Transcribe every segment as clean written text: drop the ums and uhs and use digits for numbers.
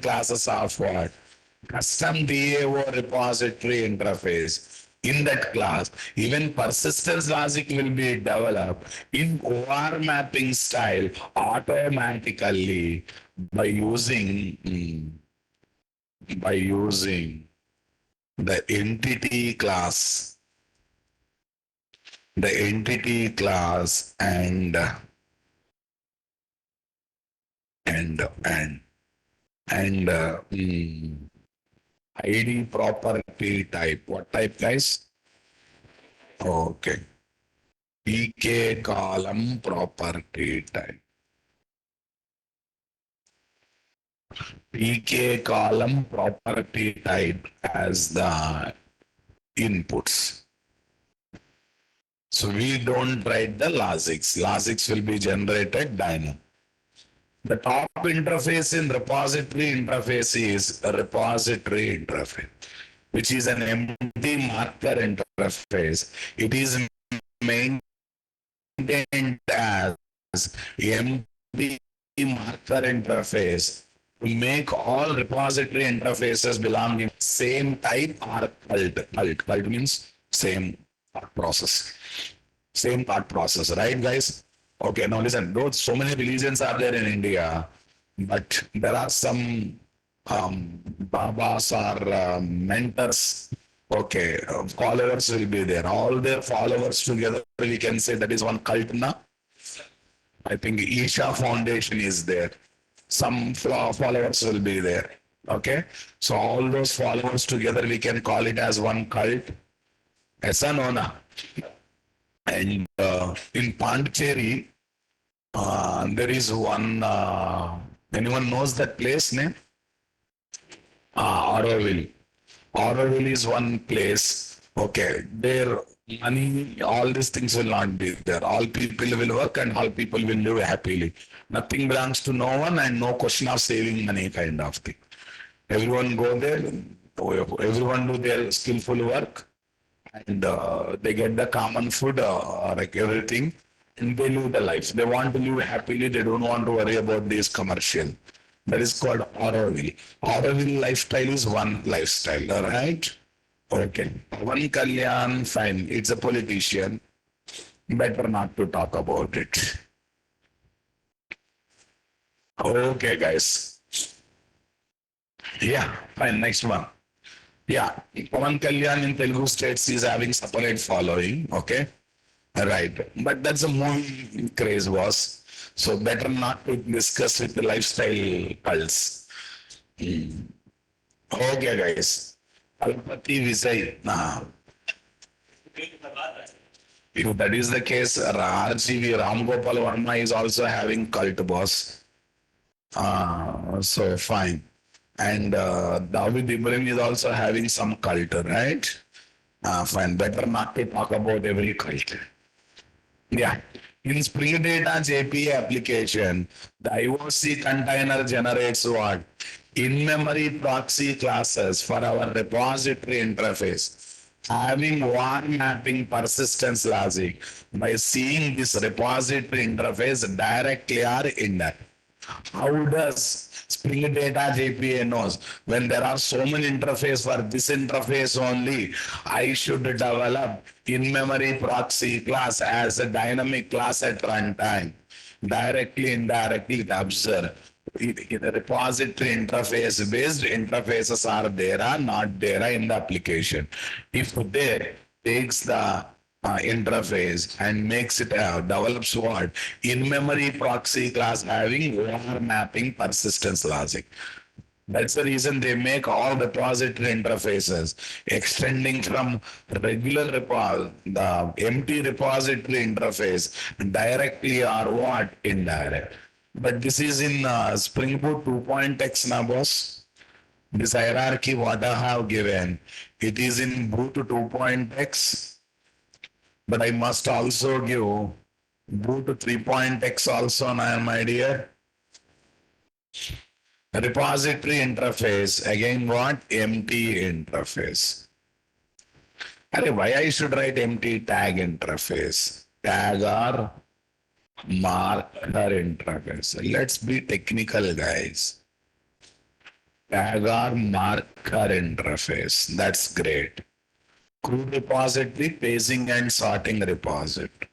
classes of what? Custom DAO repository interface. In that class, even persistence logic will be developed in OR mapping style automatically by using the entity class, the entity class and and and ID property type. What type, guys? Okay. PK column property type. PK column property type as the inputs. So we don't write the logics. Logics will be generated dynamically. The top interface in repository interface is a repository interface, which is an empty marker interface. It is maintained as empty marker interface to make all repository interfaces belong in same type or cult. Cult means same thought process. Same thought process, right, guys? Okay, now listen, though so many religions are there in India, but there are some babas or mentors. Okay, followers will be there. All their followers together, we can say that is one cult now. I think Isha Foundation is there. Some followers will be there. Okay, so all those followers together, we can call it as one cult. Aisa no na. And in Pondicherry, there is one. Anyone knows that place name? Auroville. Auroville is one place. Okay, there money, all these things will not be there. All people will work and all people will live happily. Nothing belongs to no one and no question of saving money kind of thing. Everyone go there, everyone do their skillful work and they get the common food, like everything, and they live the life. They want to live happily. They don't want to worry about this commercial. That is called Auroville. Auroville lifestyle is one lifestyle, all right? Okay. One Kalyan, fine. It's a politician. Better not to talk about it. Okay, guys. Yeah, fine. Next one. Yeah, Pawan Kalyan in Telugu states is having separate following. Okay, right. But that's a movie craze was. So better not to discuss with the lifestyle cults. Okay, guys. Alpati Vijay. Now, if that is the case, RGV Ram Gopal Verma is also having cult boss. So fine. And David Ibrahim is also having some cult, right? Fine. Better not to talk about every cult. Yeah. In Spring Data JPA application, the IOC container generates what? In-memory proxy classes for our repository interface. Having one mapping persistence logic by seeing this repository interface directly or indirectly. How does Spring Data JPA knows when there are so many interface for this interface only, I should develop in-memory proxy class as a dynamic class at runtime. Directly, indirectly, it observe. The repository interface based interfaces are there or not there in the application. If there takes the interface and makes it develops what in-memory proxy class having OR mapping persistence logic. That's the reason they make all repository interfaces extending from regular the empty repository interface directly or what indirect. But this is in Spring Boot 2.x now, boss. This hierarchy what I have given, it is in Boot 2.x, but I must also give Boot 3.x also now, my dear. Repository interface, again what? Empty interface. Why I should write empty tag interface? Tag or marker interface. Let's be technical, guys. Agar marker interface. That's great. Crude repository, paging and sorting repository.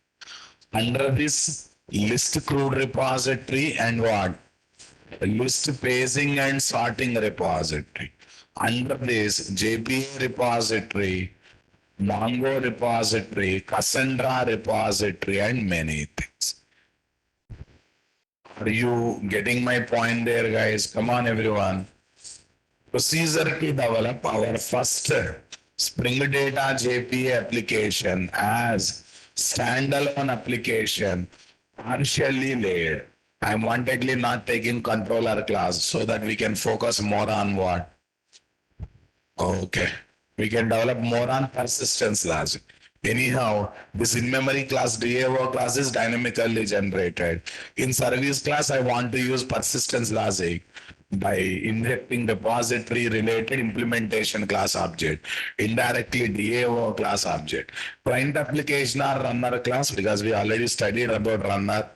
Under this list crude repository and what? List paging and sorting repository. Under this JPA repository, Mongo repository, Cassandra repository, and many things. Are you getting my point there, guys? Come on, everyone. Procedure to develop our first Spring Data JPA application as standalone application, partially laid. I'm wantedly not taking controller class so that we can focus more on what? Okay. We can develop more on persistence logic. Anyhow, this in-memory class, DAO class is dynamically generated. In service class, I want to use persistence logic by injecting repository related implementation class object, indirectly DAO class object. Client application or runner class because we already studied about runner.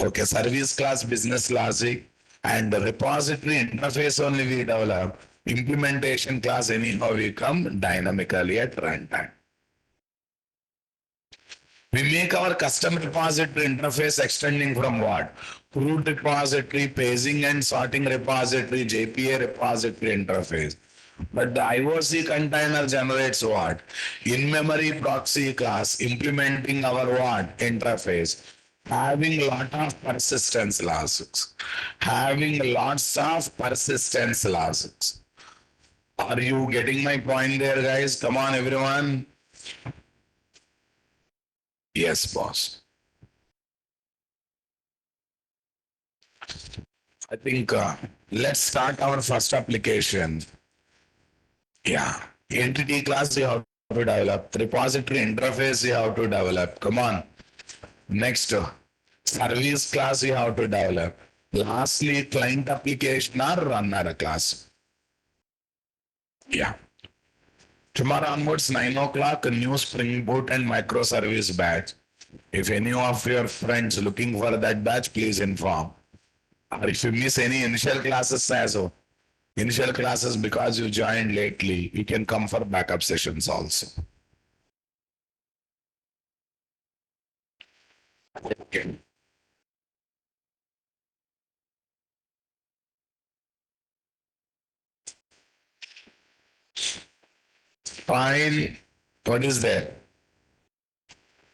Okay, service class, business logic, and the repository interface only we develop. Implementation class anyhow we come dynamically at runtime. We make our custom repository interface extending from what? Root repository, paging and sorting repository, JPA repository interface. But the IOC container generates what? In-memory proxy class implementing our what? Interface. Having lot of persistence logics. Having lots of persistence logics. Are you getting my point there, guys? Come on, everyone. Yes, boss. I think let's start our first application. Yeah. Entity class you have to develop. Repository interface you have to develop. Come on. Next, service class you have to develop. Lastly, client application or runner class. Yeah. Tomorrow onwards, 9 o'clock, a new Spring Boot and microservice batch. If any of your friends looking for that batch, please inform. Or if you miss any initial classes as well, initial classes because you joined lately, you can come for backup sessions also. Okay. Fine. What is that?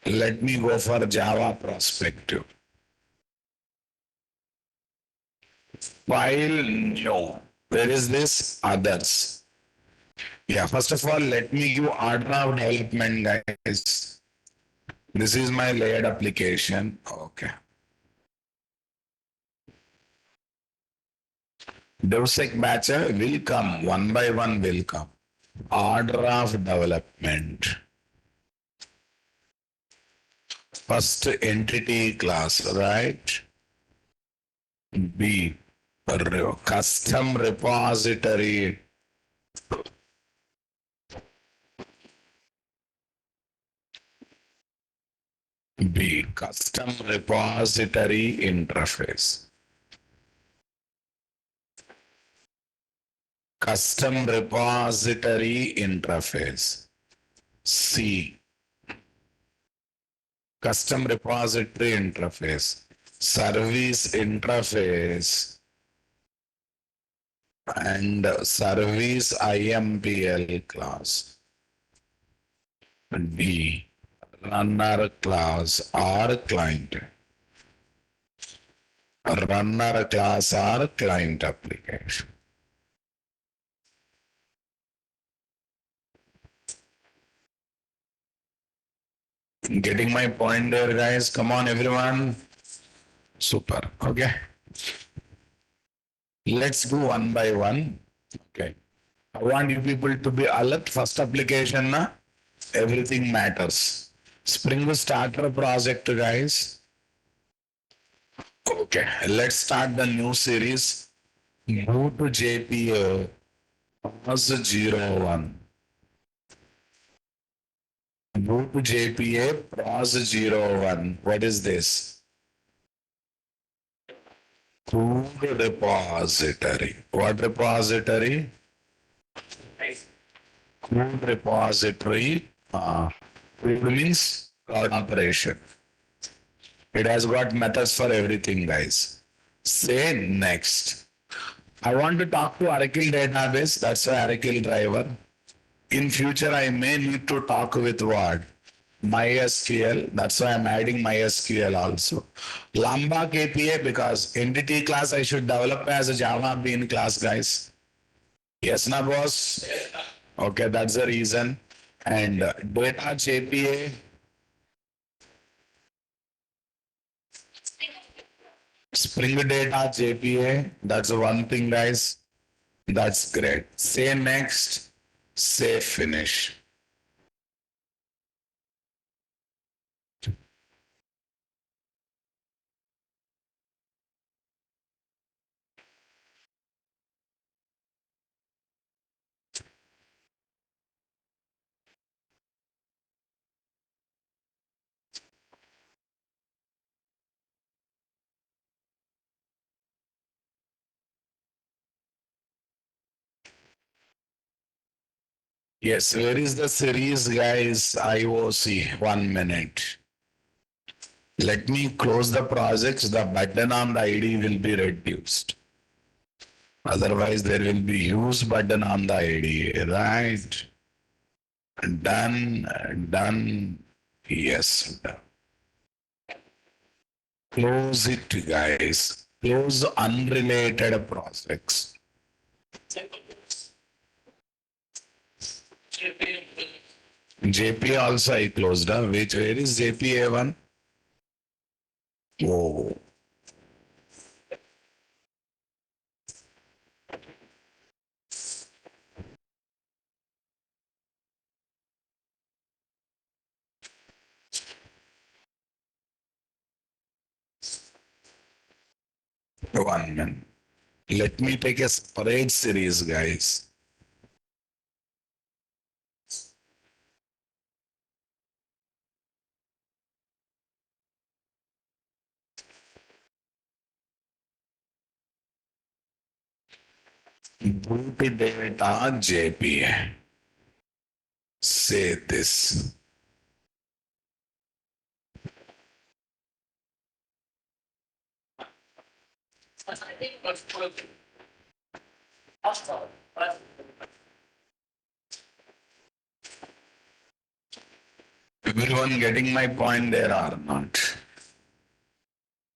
Let me go for Java perspective. File no. Where is this? Others. Yeah, first of all, let me give order of development, guys. This is my layered application. Okay. DevSec batch will come, one by one will come. Order of development. First entity class, right? B. Custom repository. B. Custom repository interface. Custom repository interface. C. Custom repository interface. Service interface. And service IMPL class. D. Runner class or client. Runner class or client application. Getting my point there, guys? Come on, everyone. Super. Okay. Let's go one by one. Okay. I want you people to be alert. First application, na? Everything matters. Spring Starter project, guys. Okay. Let's start the new series. Go to JPA. Pause 01. Go to JPA. Pause 01. What is this? Crude repository. What repository? Crude repository. Crude means corporation. It has got methods for everything, guys. Say next. I want to talk to Oracle database. That's why Oracle driver. In future, I may need to talk with what? MySQL. That's why I'm adding MySQL also. Lambda API because entity class I should develop as a Java bean class, guys. Yes, na boss. Okay, that's the reason. And data JPA, Spring Data JPA. That's one thing, guys. That's great. Say next. Say finish. Yes, where is the series, guys? IOC. 1 minute. Let me close the projects. The button on the ID will be reduced. Otherwise, there will be use button on the ID. Right. Done. Done. Yes. Done. Close it, guys. Close unrelated projects. JP also I closed. Which where is JPA1? Oh. One minute. Let me take a separate series, guys. Boot data JPA. Say this. Everyone getting my point there or not?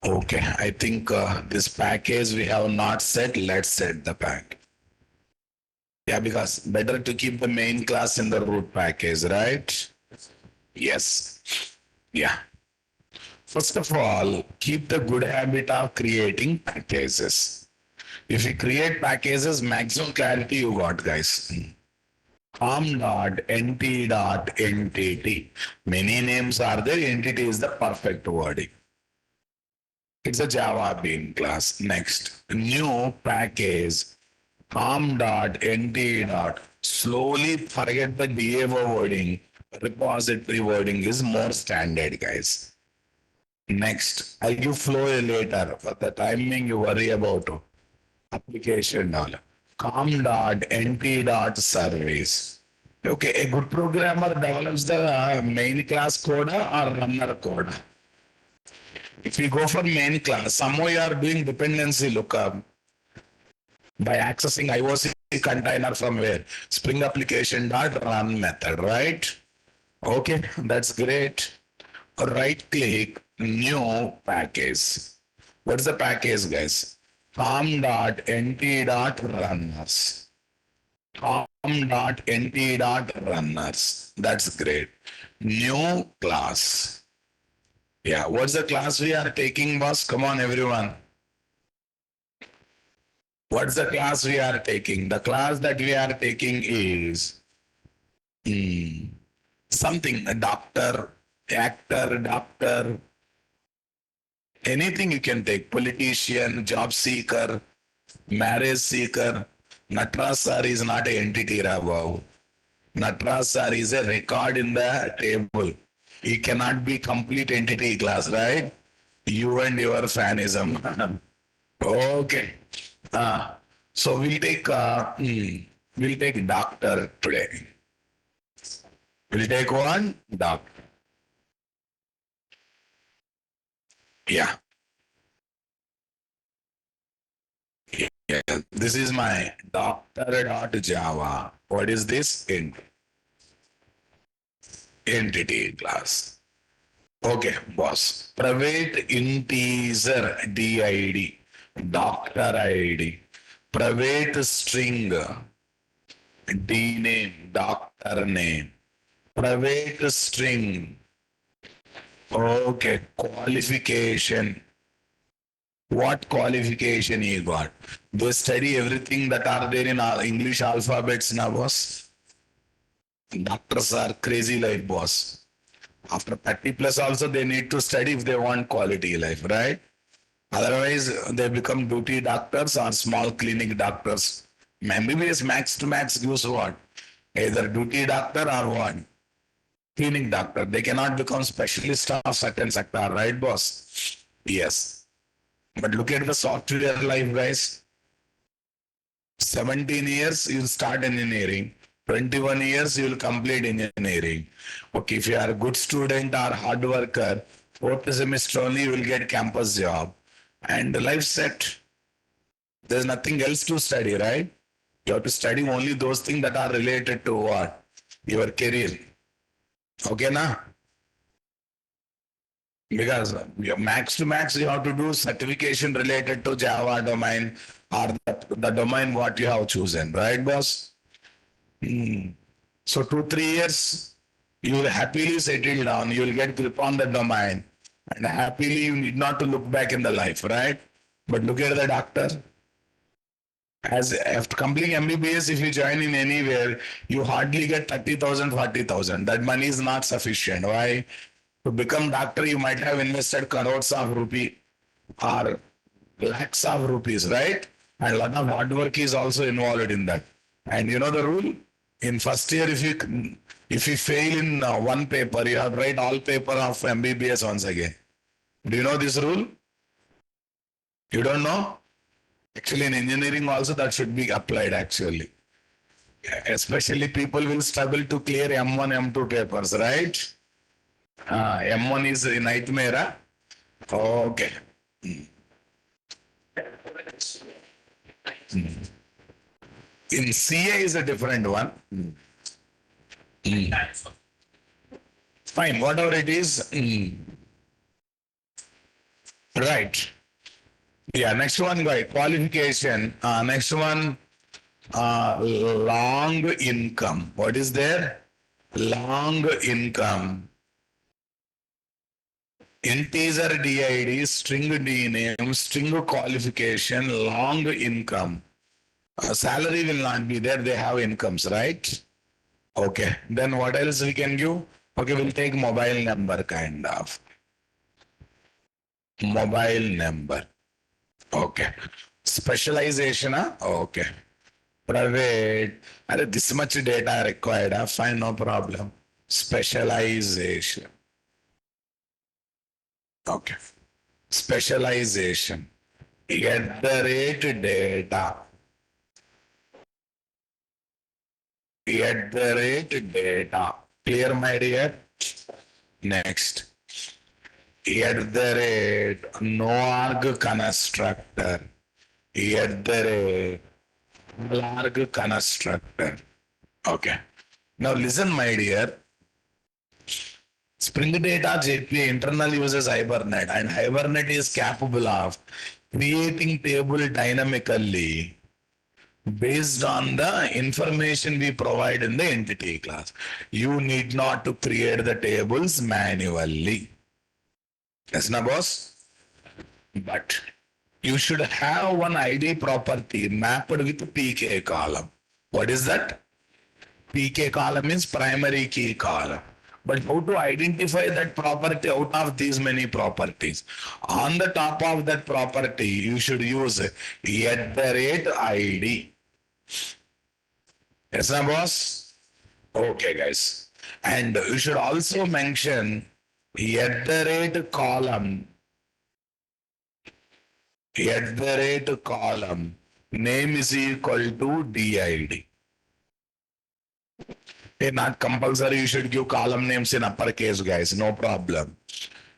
Okay, I think this package we have not set. Let's set the pack. Yeah, because better to keep the main class in the root package, right? Yes. Yeah. First of all, keep the good habit of creating packages. If you create packages, maximum clarity you got, guys. Nt.entity. Many names are there. Entity is the perfect wording. It's a Java bean class. Next, new package. Nt. Slowly forget the DAO wording. Repository wording is more standard, guys. Next, I'll give flow later. For the timing, you worry about application. Com.nt.service. Okay, a good programmer develops the main class code or runner code. If you go for main class, somehow you are doing dependency lookup by accessing IOC container from where? Spring application dot run method, right? Okay, that's great. Right click, new package. What's the package, guys? com.nt.runners. com.nt.runners. That's great. New class. Yeah, what's the class we are taking, boss? Come on, everyone. What's the class we are taking? The class that we are taking is something, a doctor, anything you can take, politician, job seeker, marriage seeker. Natras sir is not an entity, Raghav. Natras sir is a record in the table. He cannot be complete entity class, right? You and your fanism. Okay. So we'll take doctor today. We'll take one doctor. Yeah. Yeah. This is my doctor.java. What is this? Entity class. Okay, boss. Private integer DID. Doctor ID. Private string D name. Doctor name. Private string. Okay, qualification. What qualification you got? Do you study everything that are there in our English alphabets now, boss? Doctors are crazy life, boss. After 30 plus also they need to study if they want quality life, right? Otherwise they become duty doctors or small clinic doctors. MBBS max to max gives what? Either duty doctor or what? Clinic doctor. They cannot become specialist of certain sector, right, boss? Yes. But look at the software life, guys. 17 years, you'll start engineering. 21 years, you'll complete engineering. Okay, if you are a good student or hard worker, fourth semester only you will get campus job. And life set. There's nothing else to study, right? You have to study only those things that are related to what? Your career. Okay, na? Because max to max, you have to do certification related to Java domain or the domain what you have chosen, right, boss? Hmm. So 2 3 years, you will happily settle down. You will get grip on the domain, and happily you need not to look back in the life, right? But look at the doctor. As after completing MBBS, if you join in anywhere, you hardly get 30,000, 40,000. That money is not sufficient. Why? To become doctor, you might have invested crores of rupee or lakhs of rupees, right? And a lot of hard work is also involved in that. And you know the rule? In first year, if you fail in one paper, you have to write all paper of MBBS once again. Do you know this rule? You don't know? Actually, in engineering also that should be applied actually. Especially people will struggle to clear M1, M2 papers, right? M1 is a nightmare. Huh? Okay. In CA is a different one. Fine, whatever it is. Right. Yeah, next one, guy. Qualification. Next one, long income. What is there? Long income. Integer DID, string D name, string qualification, long income. Salary will not be there. They have incomes, right? Okay. Then what else we can give? Okay, we'll take mobile number kind of. Mobile number. Okay. Specialization, huh? Okay. Private. This much data required, huh? Fine, no problem. Specialization. Okay. Specialization. Get the rate data. Get the rate data. Clear, my dear? Next. At the rate no arg constructor. At the rate arg constructor. Okay. Now listen, my dear. Spring Data JPA internal uses Hibernate, and Hibernate is capable of creating table dynamically based on the information we provide in the entity class. You need not to create the tables manually. Yes, na boss? But you should have one ID property mapped with PK column. What is that? PK column is primary key column. But how to identify that property out of these many properties? On the top of that property, you should use at the rate ID. Yes, na boss? Okay, guys. And you should also mention at the rate column at the rate column name is equal to DID. Hey, not compulsory you should give column names in uppercase, guys, no problem.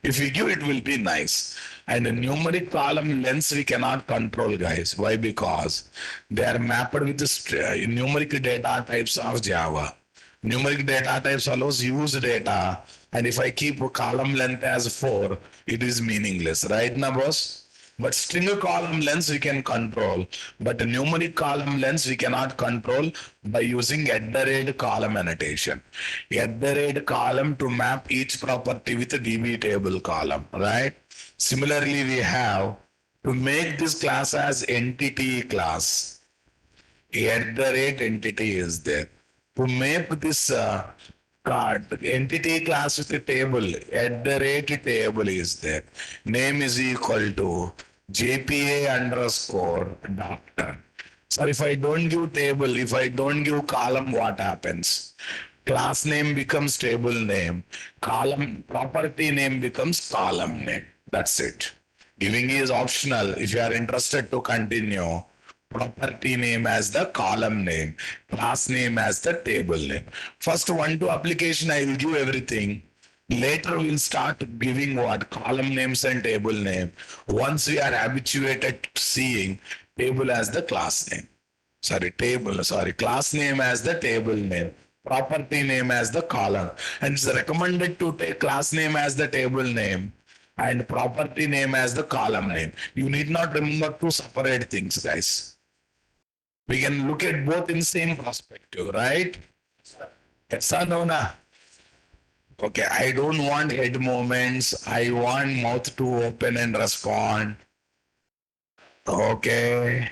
If you give, it will be nice. And the numeric column lengths we cannot control, guys. Why? Because they are mapped with the numeric data types of Java. Numeric data types allows use data. And if I keep a column length as 4, it is meaningless. Right now, boss? But string column lengths we can control, but numeric column lengths we cannot control by using at the rate column annotation. At the rate column to map each property with a DB table column, right? Similarly, we have to make this class as entity class. At the rate entity is there. To map this card entity class with a table, at the rate table is there. Name is equal to JPA underscore doctor. So if I don't give table, if I don't give column, what happens? Class name becomes table name. Column property name becomes column name. That's it. Giving is optional. If you are interested to continue, property name as the column name, class name as the table name. First 1-2 application, I will give everything. Later we'll start giving what? Column names and table name. Once we are habituated to seeing table as the class name. Class name as the table name. Property name as the column. And it's recommended to take class name as the table name and property name as the column name. You need not remember to separate things, guys. We can look at both in same perspective, right? Yes or no, na? Okay, I don't want head movements. I want mouth to open and respond. Okay.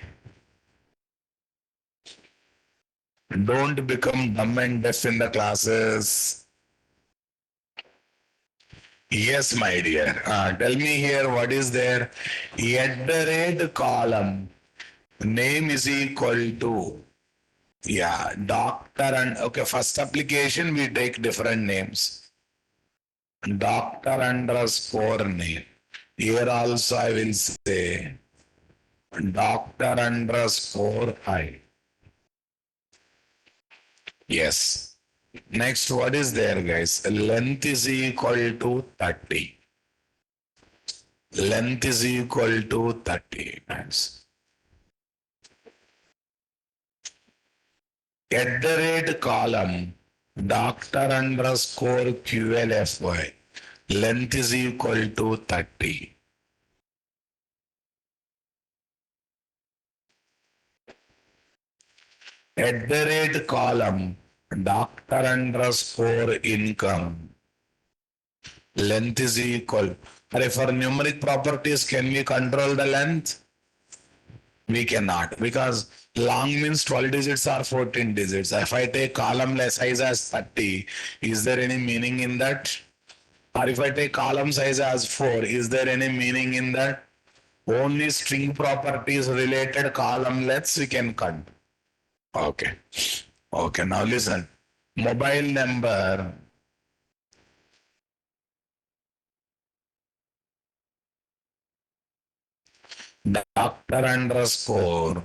Don't become dumb and deaf in the classes. Yes, my dear. Tell me here what is there. At the rate column, name is equal to, yeah, doctor and, okay, first application we take different names. Doctor underscore name. Here also I will say doctor underscore I. Yes. Next, what is there, guys? Length is equal to 30. Length is equal to 30. Nice. At the rate column, doctor underscore QLFY. Length is equal to 30. At the rate column, doctor underscore income. Length is equal. For numeric properties, can we control the length? We cannot, because long means 12 digits or 14 digits. If I take column size as 30, is there any meaning in that? Or if I take column size as 4, is there any meaning in that? Only string properties related column lengths we can count. Okay. Okay, now listen. Mobile number. Doctor underscore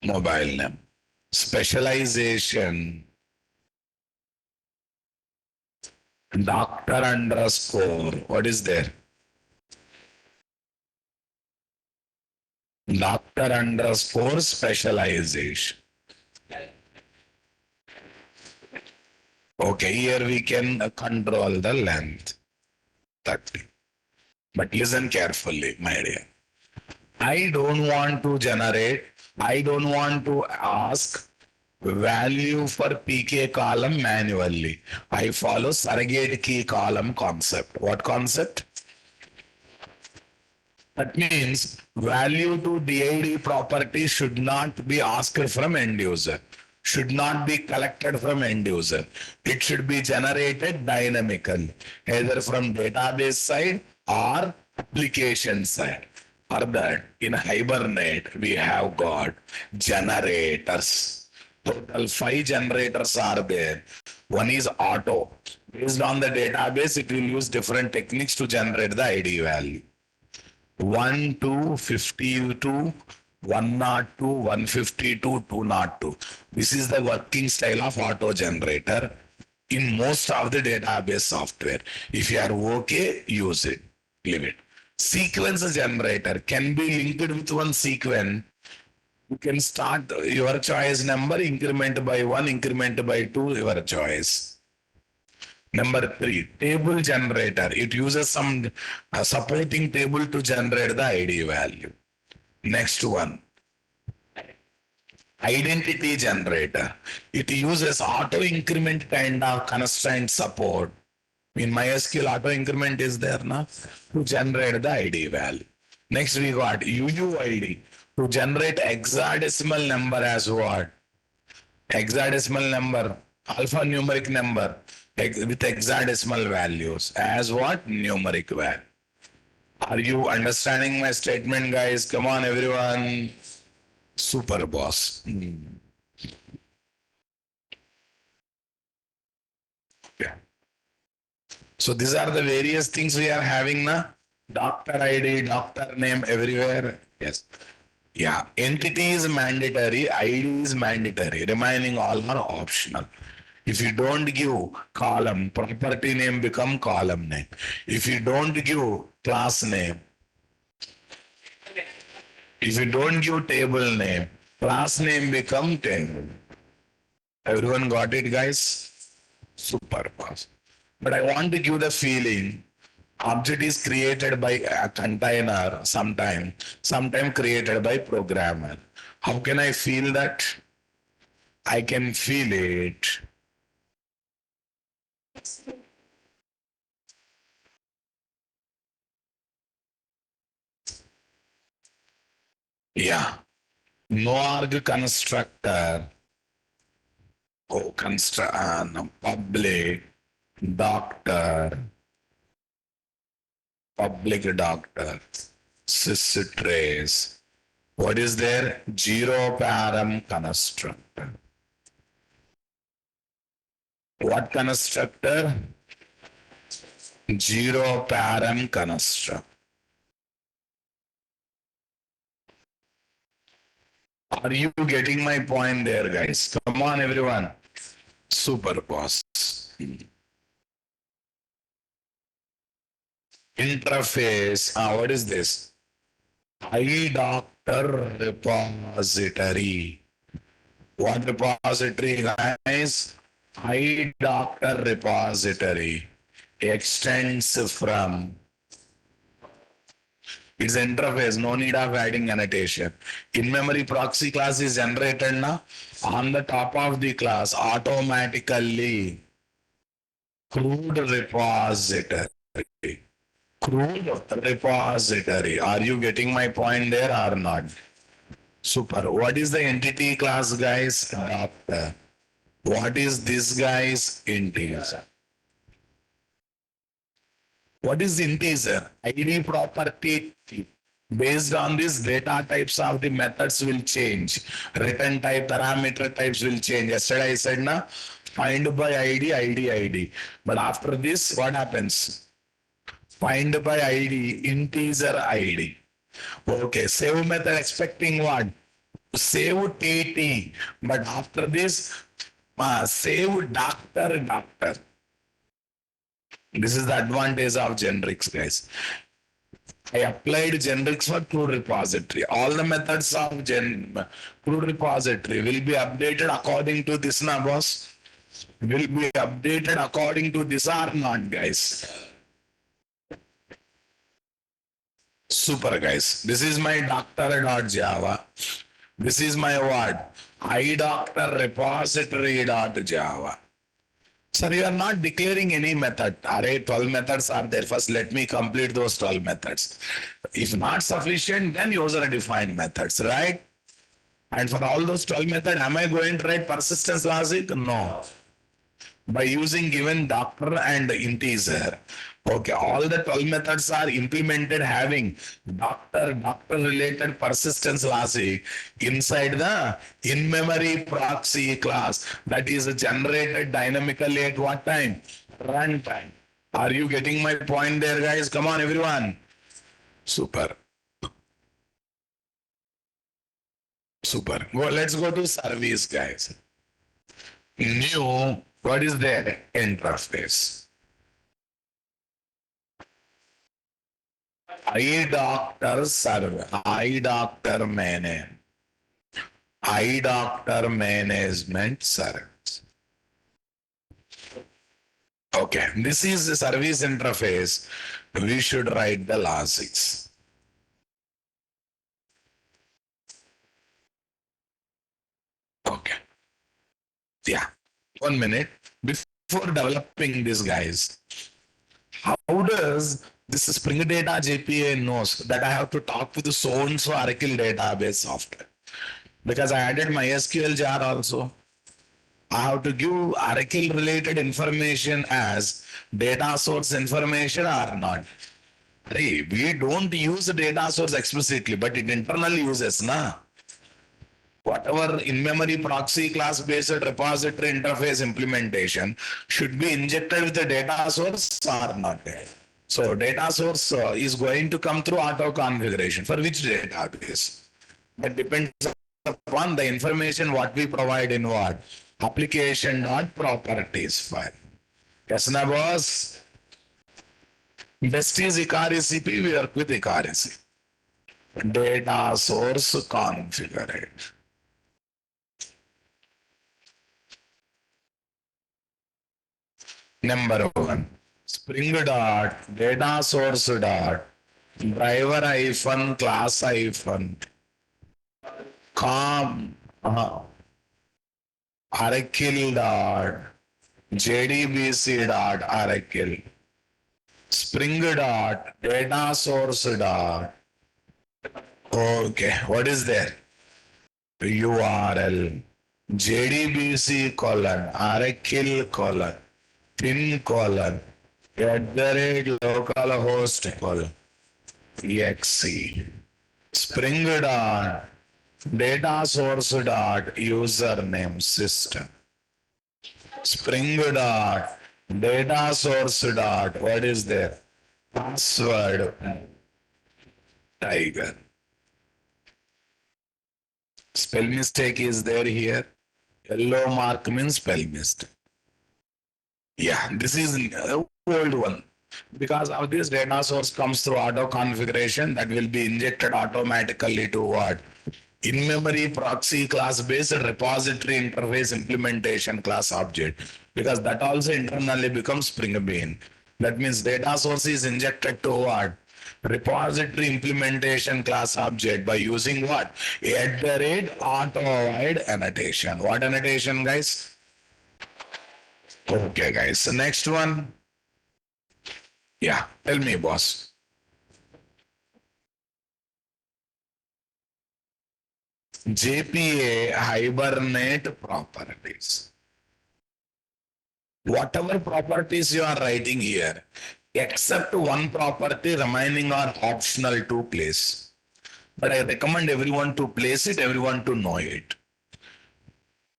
mobile name. Specialization. Doctor underscore. What is there? Doctor underscore specialization. Okay, here we can control the length. 30. But listen carefully, my dear. I don't want to generate, I don't want to ask value for PK column manually. I follow surrogate key column concept. What concept? That means value to DID property should not be asked from end user, should not be collected from end user. It should be generated dynamically, either from database side or application side. For that, in Hibernate, we have got generators. Total 5 generators are there. One is auto. Based on the database, it will use different techniques to generate the ID value. 1 to 52, 102, 152, 202. This is the working style of auto generator in most of the database software. If you are okay, use it. Leave it. Sequence generator can be linked with one sequence. You can start your choice number, increment by 1, increment by 2, your choice. Number 3, table generator. It uses some supporting table to generate the ID value. Next one, identity generator. It uses auto increment kind of constraint support. In MySQL, auto increment is there now to generate the ID value. Next, we got UUID to generate hexadecimal number as what? Hexadecimal number, alphanumeric number with hexadecimal values as what? Numeric value. Are you understanding my statement, guys? Come on, everyone. Super boss. Yeah. So these are the various things we are having now. Doctor ID, doctor name everywhere. Yes. Yeah. Entity is mandatory, ID is mandatory. Remaining all are optional. If you don't give column, property name become column name. If you don't give class name, if you don't give table name, class name become table. Everyone got it, guys? Super fast. But I want to give the feeling object is created by a container sometime created by programmer. How can I feel that? I can feel it. Yeah. No arg constructor. Oh, no, public doctor. Public doctor. Systrace. What is there? Zero param constructor. What constructor? Zero param constructor. Are you getting my point there, guys? Come on, everyone. Super boss. Interface. What is this? Eye doctor repository. What repository, guys? Eye doctor repository extends from its interface, no need of adding annotation. In-memory proxy class is generated now on the top of the class automatically. Crude repository. Crude repository. Are you getting my point there or not? Super. What is the entity class, guys? Doctor. What is this, guys? Integer. What is integer? ID property. Based on this, data types of the methods will change. Return type, parameter types will change. Yesterday I said, na, find by ID, ID, ID. But after this, what happens? Find by ID, integer ID. Okay, save method expecting what? Save TT. But after this, save doctor. This is the advantage of generics, guys. I applied generics for crude repository. All the methods of crude repository will be updated according to this, na boss? Will be updated according to this or not, guys? Super, guys. This is my doctor.java. This is my what? iDoctor repository.java. Sir, you are not declaring any method. Array 12 methods are there. First, let me complete those 12 methods. If not sufficient, then user-defined methods, right? And for all those 12 methods, am I going to write persistence logic? No. by using given doctor and integer. Okay, all the 12 methods are implemented having doctor related persistence logic inside the in-memory proxy class that is generated dynamically at what time? Runtime. Are you getting my point there, guys? Come on, everyone. Super. Super. Well, let's go to service, guys. New, what is there? Interface. Eye doctor server. Eye doctor management service. Okay, this is the service interface. We should write the logics. Okay. Yeah. 1 minute. Before developing this, guys, how does this Spring Data JPA knows that I have to talk with the so-and-so Oracle database software? Because I added MySQL jar also. I have to give Oracle related information as data source information or not. Hey, we don't use the data source explicitly, but it internally uses, na? Whatever in-memory proxy class-based repository interface implementation should be injected with the data source or not. So data source is going to come through auto configuration. For which database? That depends upon the information what we provide in what? Application dot properties file. Yes, na boss? Best is Ikari CP, we work with Ikari CP. Data source configured. Number one, Spring dot data source dot driver hyphen class hyphen com Oracle dot JDBC dot Oracle Spring dot data source dot. Okay, what is there? URL JDBC colon Oracle colon pin colon @localhost colon exe Spring dot data source dot username system Spring dot data source dot what is there? Password tiger. Spell mistake is there here. Yellow mark means spell mistake. Yeah, this is old one. Because of this data source comes through auto configuration that will be injected automatically to what? In-memory proxy class-based repository interface implementation class object. Because that also internally becomes Spring Bean. That means data source is injected to what? Repository implementation class object by using what? Auto void annotation. What annotation, guys? Okay, guys. The next one. Yeah, tell me, boss. JPA Hibernate properties. Whatever properties you are writing here, except one property remaining are optional to place. But I recommend everyone to place it, everyone to know it.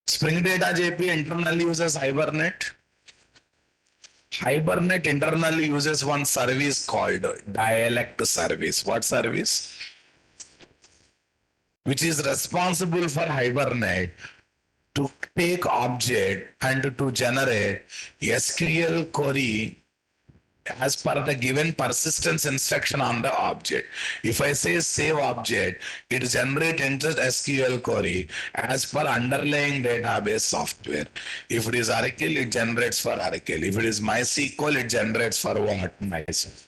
Spring Data JPA internally uses Hibernate. Hibernate internally uses one service called dialect service. What service? Which is responsible for Hibernate to take object and to generate SQL query as per the given persistence instruction on the object. If I say save object, it generates SQL query as per underlying database software. If it is Oracle, it generates for Oracle. If it is MySQL, it generates for what? MySQL.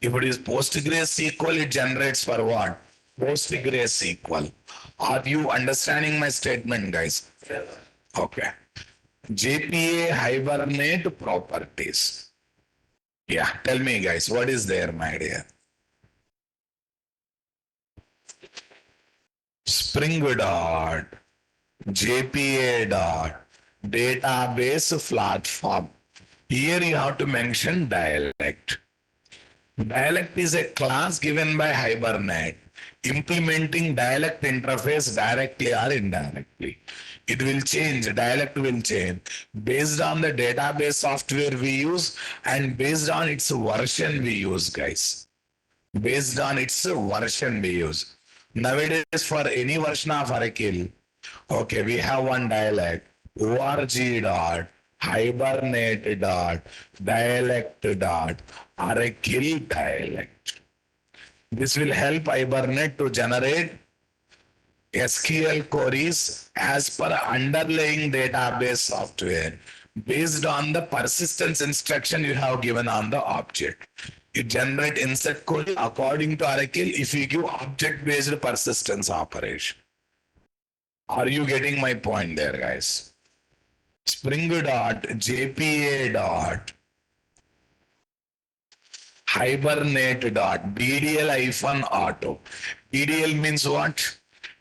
If it is PostgreSQL, it generates for what? PostgreSQL. Are you understanding my statement, guys? Okay. JPA Hibernate properties. Yeah, tell me, guys, what is there, my dear? Spring dot JPA dot database platform. Here you have to mention dialect. Dialect is a class given by Hibernate, implementing dialect interface directly or indirectly. It will change, dialect will change based on the database software we use and based on its version we use, guys. Based on its version we use. Nowadays, for any version of Oracle, okay, we have one dialect, org dot, hibernate dot, dialect dot, Oracle dialect. This will help Hibernate to generate SQL queries as per underlying database software based on the persistence instruction you have given on the object. You generate insert query according to Oracle if you give object based persistence operation. Are you getting my point there, guys? Spring dot JPA dot hibernate dot DDL hyphen auto. DDL means what?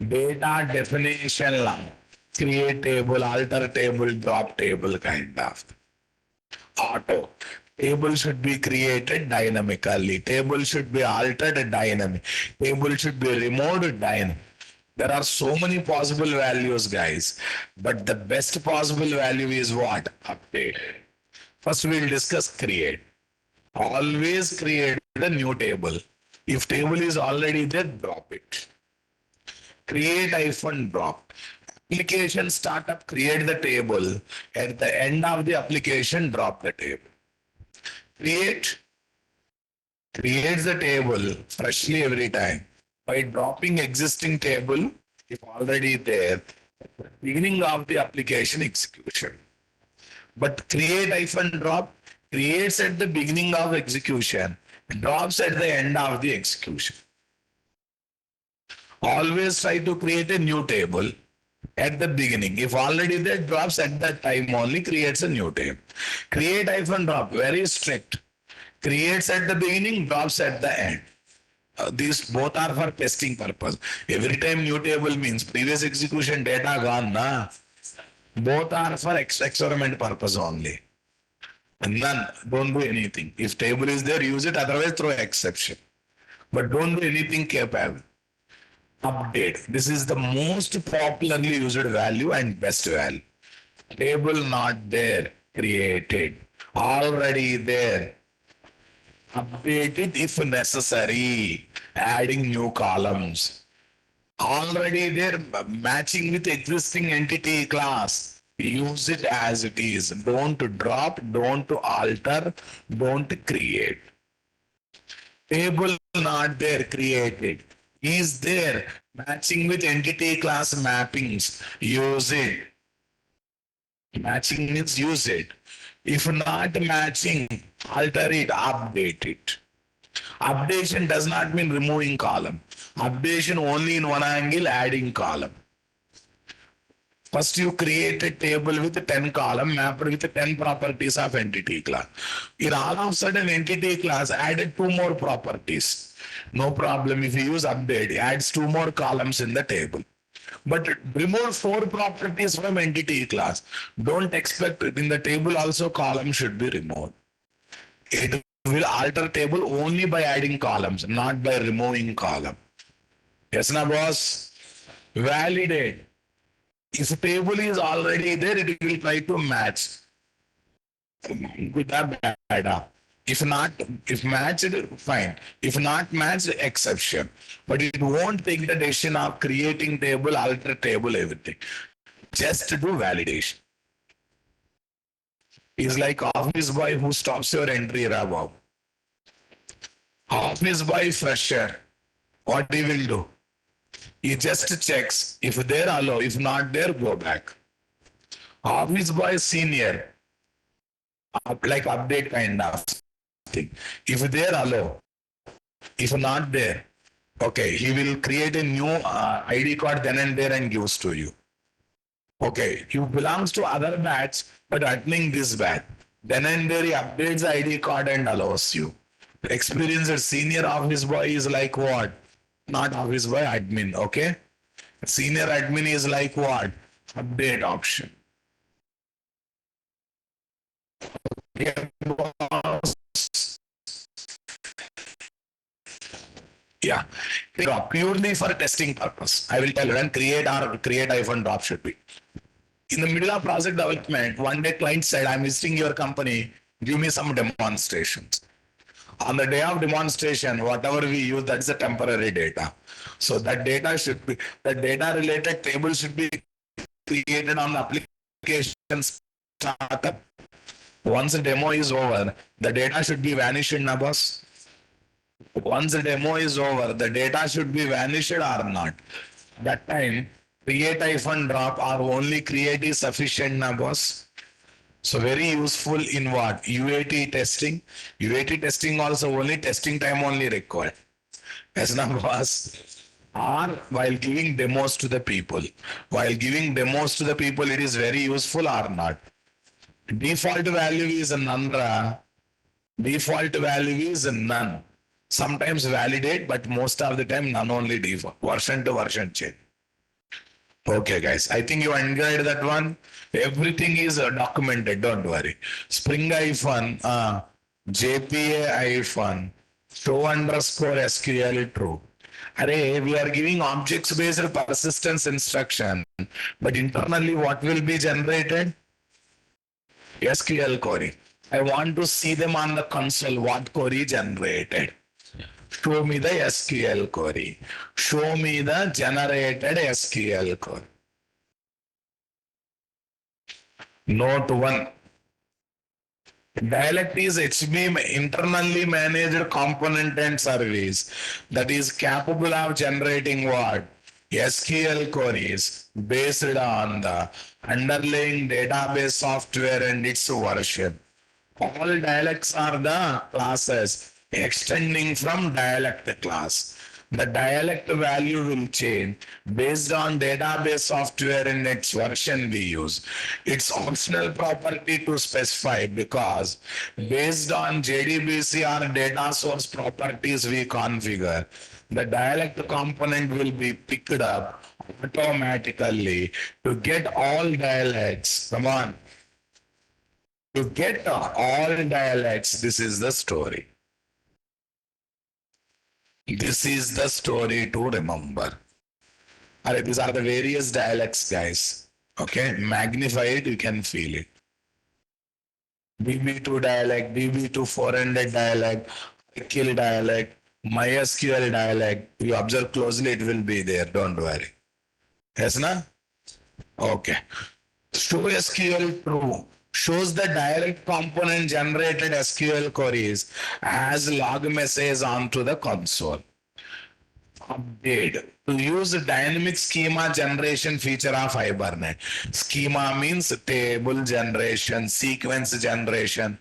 Data definition line. Create table, alter table, drop table kind of. Auto. Table should be created dynamically. Table should be altered dynamic. Table should be removed dynamic. There are so many possible values, guys. But the best possible value is what? Update. First, we'll discuss create. Always create a new table. If table is already there, drop it. Create hyphen drop. Application startup, create the table. At the end of the application, drop the table. Creates the table freshly every time by dropping existing table if already there at the beginning of the application execution. But create hyphen drop creates at the beginning of execution, drops at the end of the execution. Always try to create a new table at the beginning. If already there, drops at that time only, creates a new table. Create hyphen drop, very strict. Creates at the beginning, drops at the end. These both are for testing purpose. Every time new table means previous execution data gone, na? Both are for experiment purpose only. None, don't do anything. If table is there, use it, otherwise throw exception. But don't do anything capable. Update. This is the most popularly used value and best value. Table not there, created. Already there. Update it if necessary. Adding new columns. Already there, matching with existing entity class. Use it as it is. Don't drop, don't alter, don't create. Table not there, created. Is there, matching with entity class mappings. Use it. Matching means use it. If not matching, alter it, update it. Updation does not mean removing column. Updation only in one angle, adding column. First, you create a table with 10 column mapped with 10 properties of entity class. In all of a sudden, entity class added 2 more properties. No problem. If you use update, it adds 2 more columns in the table. But remove 4 properties from entity class. Don't expect it. In the table also column should be removed. It will alter table only by adding columns, not by removing column. Yes, na boss? Validate. If table is already there, it will try to match with the data. If not, if matched, fine. If not matched, exception. But it won't take the decision of creating table, alter table, everything. Just to do validation. It's like office boy who stops your entry, Bob. Office boy fresher. What he will do? He just checks. If there, allow. If not there, go back. Office boy senior. Like update kind of thing. If there, allow. If not there, okay, he will create a new ID card then and there and gives to you. Okay, you belongs to other batch, but admin this batch. Then and there he updates the ID card and allows you. Experienced senior office boy is like what? Not office boy, admin, okay? Senior admin is like what? Update option. Okay, boss. Yeah, drop purely for testing purpose. I will tell you when create hyphen drop should be. In the middle of project development, one day client said, I'm visiting your company, give me some demonstrations. On the day of demonstration, whatever we use, that's the temporary data. So that data should be, the data related table should be created on the application startup. Once the demo is over, the data should be vanished in boss. Once the demo is over, the data should be vanished or not. That time, create hyphen drop or only create is sufficient boss. So very useful in what? UAT testing. UAT testing also only testing time only required. As now boss. Or while giving demos to the people. While giving demos to the people, it is very useful or not. Default value is a none. Default value is a none. Sometimes validate, but most of the time none only default. Version to version change. Okay, guys. I think you enjoyed that one. Everything is documented. Don't worry. Spring hyphen, JPA hyphen, show underscore SQL true. Array, we are giving objects based persistence instruction, but internally what will be generated? SQL query. I want to see them on the console. What query generated? Show me the SQL query. Show me the generated SQL query. Note 1. Dialect is HB internally managed component and service that is capable of generating what? SQL queries based on the underlying database software and its version. All dialects are the classes extending from dialect class. The dialect value will change based on database software and its version we use. It's optional property to specify because based on JDBC or data source properties we configure, the dialect component will be picked up automatically to get all dialects. Come on. To get all dialects, this is the story. This is the story to remember. Alright, these are the various dialects, guys. Okay, magnify it, you can feel it. DB2 dialect, DB2 400 dialect, Kill dialect, MySQL dialect. You observe closely, it will be there, don't worry. Yes, na? Okay. Show SQL true shows the direct component generated SQL queries as log message onto the console. Update to use the dynamic schema generation feature of Hibernate. Schema means table generation, sequence generation,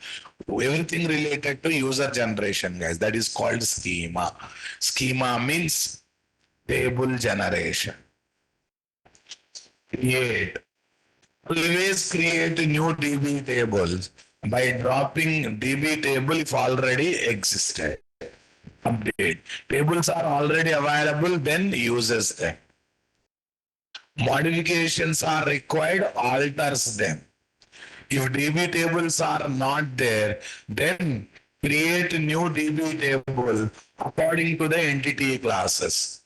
everything related to user generation, guys. That is called schema. Schema means table generation. Create. Always create new DB tables by dropping DB table if already existed. Update. Tables are already available, then uses them. Modifications are required, alters them. If DB tables are not there, then create new DB table according to the entity classes.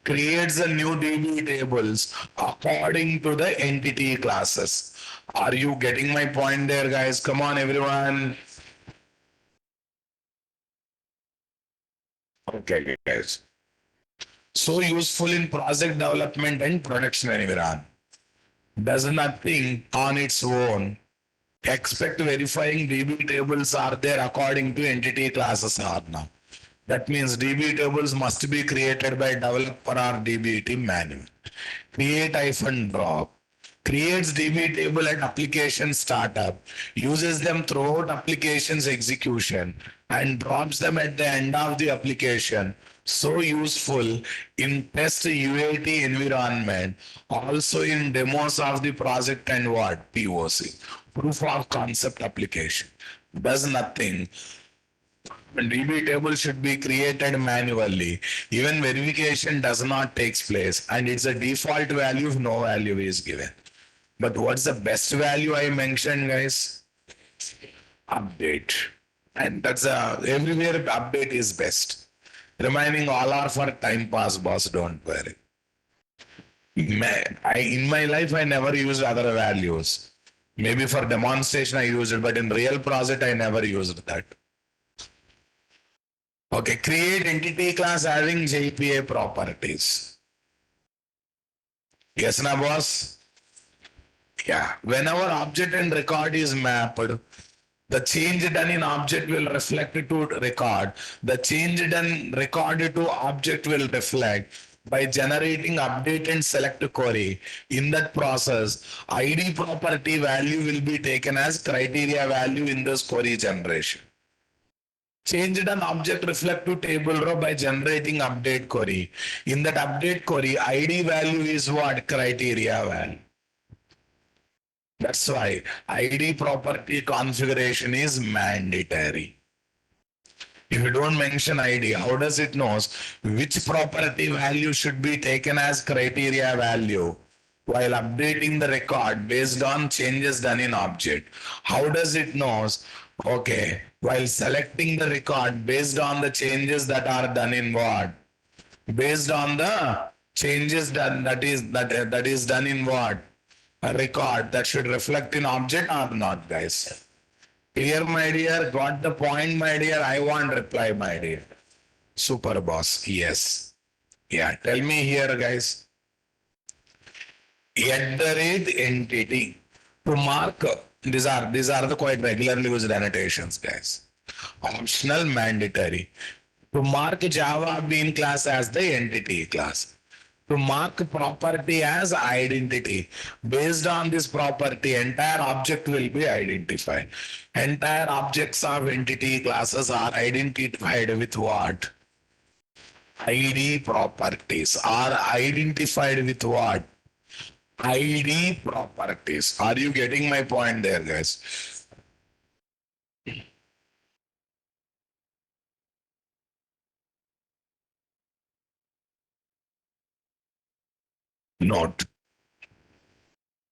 Creates the new DB tables according to the entity classes. Are you getting my point there, guys? Come on, everyone. Okay, guys. So useful in project development and production environment. Does nothing on its own. Expect verifying DB tables are there according to entity classes or not. That means DB tables must be created by developer or DB team manual. Create hyphen drop. Creates DB table at application startup, uses them throughout application's execution, and drops them at the end of the application. So useful in test UAT environment, also in demos of the project and what? POC, proof of concept application. Does nothing. DB table should be created manually. Even verification does not take place, and it's a default value if no value is given. But what's the best value I mentioned, guys? update. And that's everywhere update is best. Remaining all are for time pass, boss, don't worry. In my life, I never used other values. Maybe for demonstration I used it, but in real project I never used that. Okay, create entity class having JPA properties. Yes, na boss? Yeah. Whenever object and record is mapped, the change done in object will reflect to record. The change done recorded to object will reflect by generating update and select query. In that process, ID property value will be taken as criteria value in this query generation. Changed an object reflect to table row by generating update query. In that update query, ID value is what? Criteria value. That's why ID property configuration is mandatory. If you don't mention ID, how does it knows which property value should be taken as criteria value while updating the record based on changes done in object? How does it knows? Okay, while selecting the record based on the changes that are done in what? Based on the changes done that is done in what? A record that should reflect in object or not, guys? Clear, my dear? Got the point, my dear? I want reply, my dear. Super boss. Yes. Yeah. Tell me here, guys. At the rate entity to mark. These are the quite regularly used annotations, guys. Optional, mandatory. To mark Java bean class as the entity class. To mark property as identity. Based on this property, entire object will be identified. Entire objects of entity classes are identified with what? ID properties are identified with what? ID properties. Are you getting my point there, guys? Note.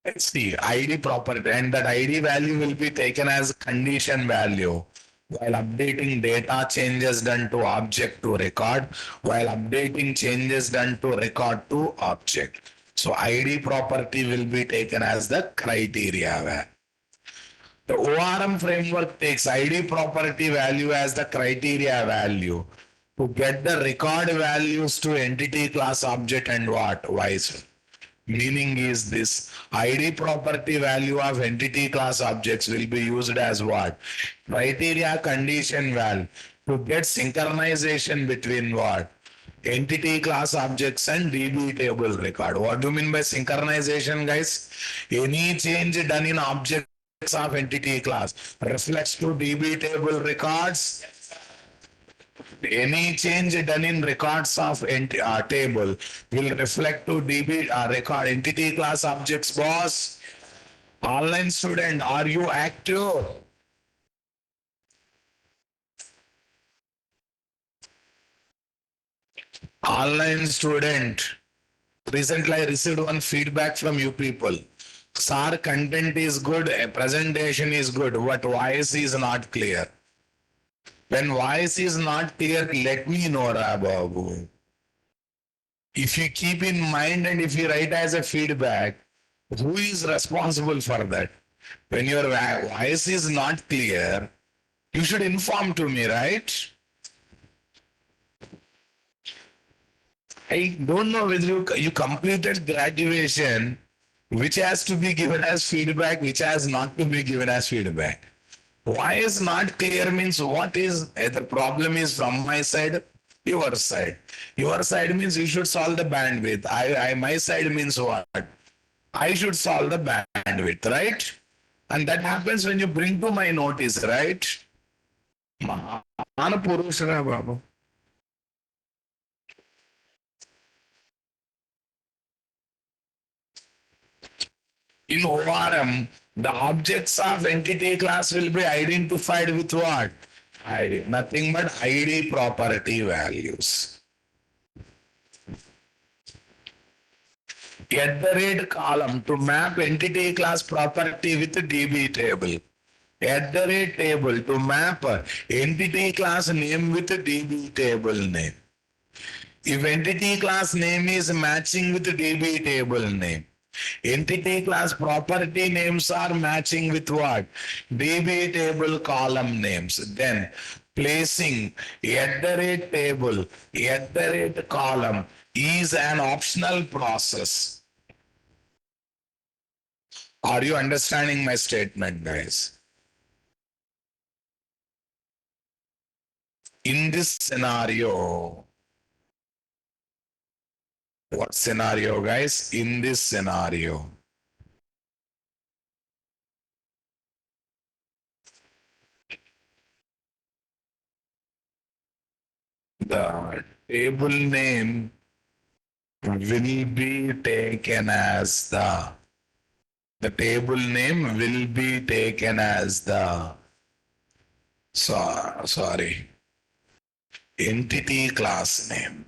Let's see, ID property, and that ID value will be taken as condition value while updating data changes done to object to record, while updating changes done to record to object. So ID property will be taken as the criteria. The ORM framework takes ID property value as the criteria value to get the record values to entity class object and what? Vice. Meaning is this ID property value of entity class objects will be used as what? Criteria condition val to get synchronization between what? Entity class objects and DB table record. What do you mean by synchronization, guys? Any change done in objects of entity class reflects to DB table records. Any change done in records of table will reflect to DB record entity class objects, boss. Online student, are you active? Online student. Recently I received one feedback from you people. Sir, content is good, presentation is good, but voice is not clear. When voice is not clear, let me know, Babu. If you keep in mind and if you write as a feedback, who is responsible for that? When your voice is not clear, you should inform to me, right? I don't know whether you completed graduation, which has to be given as feedback, which has not to be given as feedback. Why is not clear means what is the problem is from my side, your side. Your side means you should solve the bandwidth. My side means what? I should solve the bandwidth, right? And that happens when you bring to my notice, right? Manapurusha Babu. In ORM, the objects of entity class will be identified with what? ID. Nothing but ID property values. At the rate column to map entity class property with the DB table. At the rate table to map entity class name with DB table name. If entity class name is matching with DB table name, entity class property names are matching with what? DB table column names. Then placing at the rate table, at the rate column is an optional process. Are you understanding my statement, guys? In this scenario, what scenario, guys? In this scenario, the table name will be taken as the table name will be taken as the sorry entity class name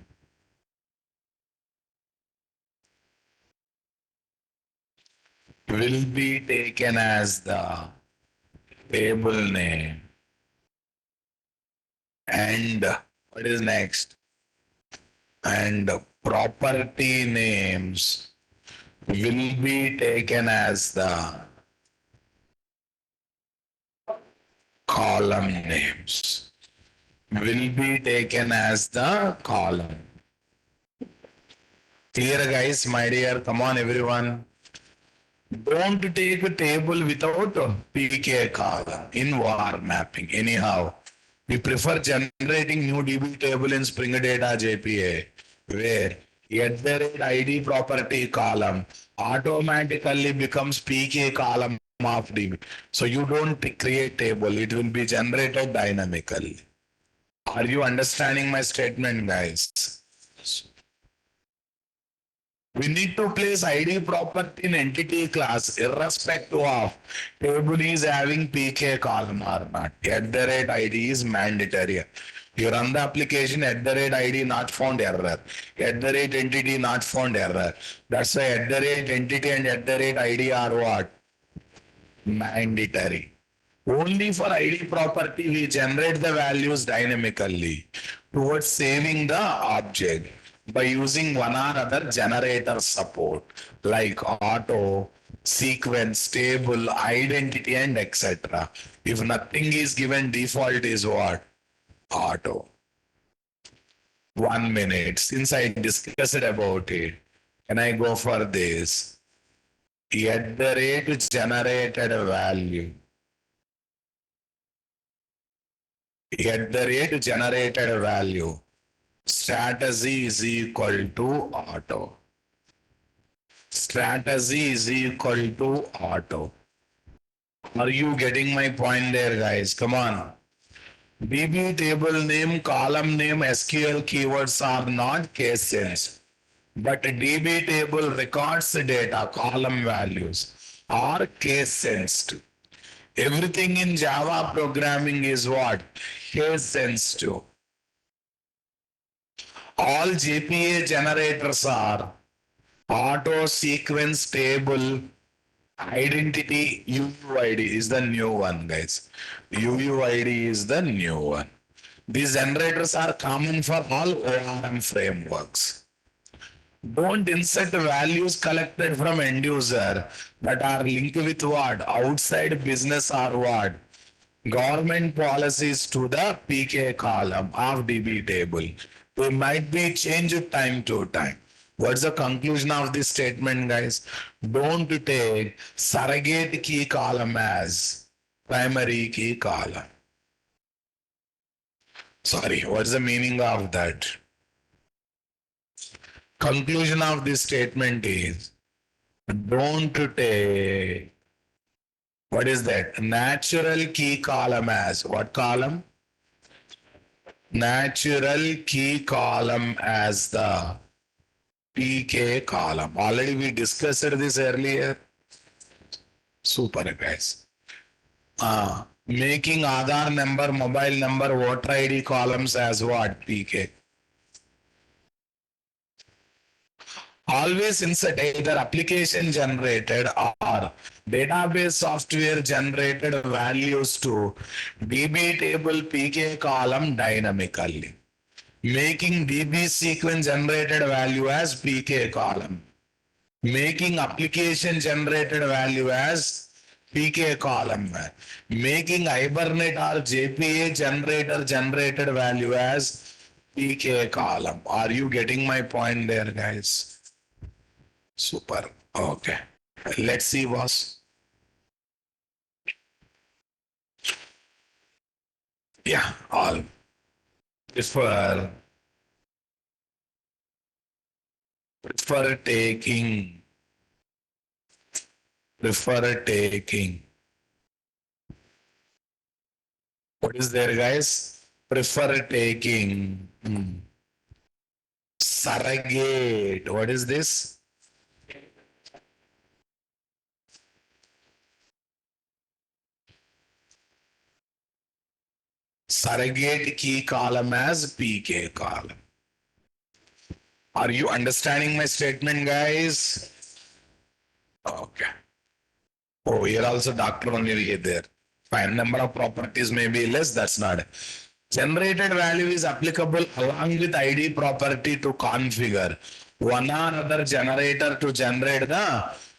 will be taken as the table name, and what is next, and property names will be taken as the column names, will be taken as the column. Clear, guys, my dear? Come on, everyone. Don't take a table without a PK column in var mapping. Anyhow, we prefer generating new DB table in Spring Data JPA, where at the rate ID property column automatically becomes PK column of DB. So you don't create table, it will be generated dynamically. Are you understanding my statement, guys? We need to place ID property in entity class irrespective of table is having PK column or not. At the rate ID is mandatory. You run the application at the rate ID not found error. At the rate entity not found error. That's why at the rate entity and at the rate ID are what? Mandatory. Only for ID property we generate the values dynamically towards saving the object by using one or other generator support like auto, sequence, table, identity, and etc. If nothing is given, default is what? Auto. 1 minute. Since I discussed about it, can I go for this? At the rate generated value. At the rate generated value, strategy is equal to auto. Strategy is equal to auto. Are you getting my point there, guys? Come on. DB table name, column name, SQL keywords are not case sensitive, but DB table records data, column values are case sensitive. Everything in Java programming is what? Case sensitive. All JPA generators are auto, sequence, table, identity. UUID is the new one, guys. UUID is the new one. These generators are common for all ORM frameworks. Don't insert values collected from end user that are linked with what? Outside business or what? Government policies to the PK column of DB table. They might be changed time to time. What's the conclusion of this statement, guys? Don't take surrogate key column as primary key column. Sorry, what's the meaning of that? Conclusion of this statement is don't take, what is that? Natural key column as what column? Natural key column as the PK column. Already we discussed this earlier. Super, guys. Making Aadhaar number, mobile number, voter ID columns as what? PK. always insert either application generated or database software generated values to DB table PK column dynamically, making DB sequence generated value as PK column, making application generated value as PK column, making Hibernate or JPA generated value as PK column. Are you getting my point there, guys? Super. Okay. Let's see, boss. Yeah, all prefer prefer taking prefer taking. What is there, guys? Prefer taking surrogate. What is this? Surrogate key column as PK column. Are you understanding my statement, guys? Okay. Oh, here also doctor only there. Fine. Number of properties may be less. That's not. Generated value is applicable along with ID property to configure one or other generator to generate the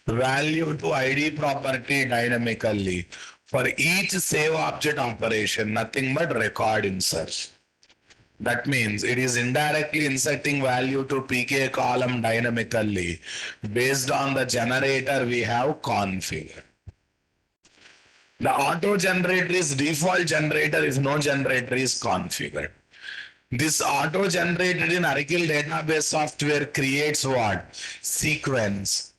value to ID property dynamically for each save object operation, nothing but record insert. That means it is indirectly inserting value to PK column dynamically based on the generator we have configured. The auto generator is default generator if no generator is configured. This auto generated in Oracle database software creates what? Sequence